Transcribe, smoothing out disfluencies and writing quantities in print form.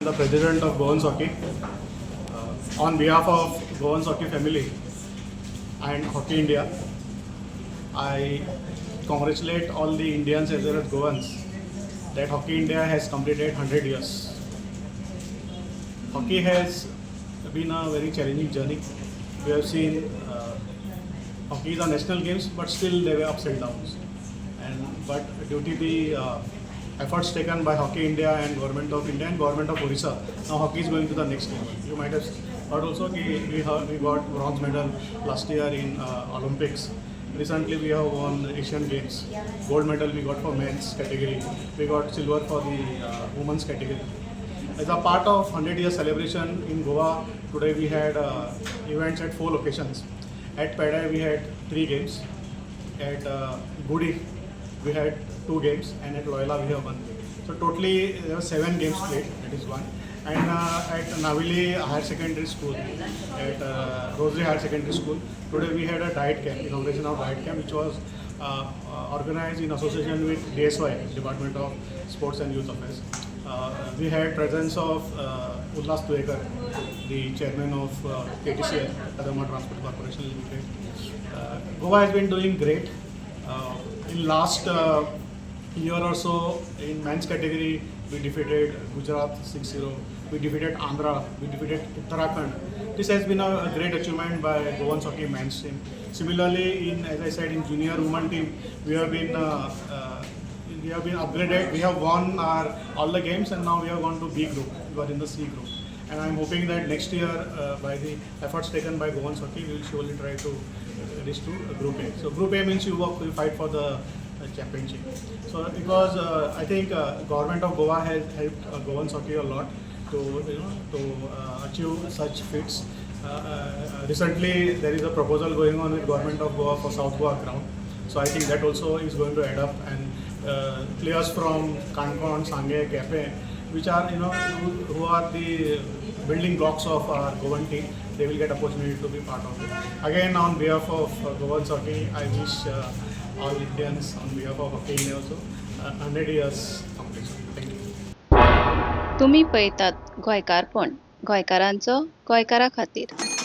the president of Goan Hockey. On behalf of Goan Hockey family and Hockey India, I congratulate all the Indians as well as Goans that Hockey India has completed 100 years. Hockey has been a very challenging journey. We have seen hockey is a national games, but still there were ups and downs. But due to the efforts taken by Hockey India and Government of India and Government of Orissa, now hockey is going to the next level. You might have heard also we got bronze medal last year in Olympics. Recently we have won Asian Games. Gold medal we got for men's category. We got silver for the women's category. As a part of 100-year celebration in Goa, today we had events at 4 locations. At Pedai we had 3 games. At Gudi we had 2 games, and at Loyola we have 1 game. So totally there were 7 games played, that is one. And at Navili Higher Secondary School, at Rosary Higher Secondary School, today we had a diet camp, inauguration of diet camp, which was organized in association with DSY, Department of Sports and Youth Affairs. We had presence of Ullas Tuekar, the chairman of KTCL, Kadama Transport Corporation Limited. Goa has been doing great. In last year or so, in men's category, we defeated Gujarat 6-0. We defeated Andhra. We defeated Uttarakhand. This has been a great achievement by Goan Hockey men's team. Similarly, as I said, in junior women team, we have been upgraded. We have won all the games, and now we have gone to B group. We are in the C group. And I'm hoping that next year, by the efforts taken by Goan Hockey, we will surely try to reach to Group A. So Group A means you fight for the championship. So it was, I think, government of Goa has helped Goan Hockey a lot to achieve such feats. Recently, there is a proposal going on with government of Goa for South Goa ground. So I think that also is going to add up, and players from Kankon, Sangay, Cafe, which are who are the building blocks of our Goan team, they will get opportunity to be part of it. Again, on behalf of Goan Hockey, I wish all Indians, on behalf of Hockey India also, 100 years completion. Thank you. तुम्ही पळयतात गोंयकारपण, गोंयकारांचो गोंयकारा खातीर.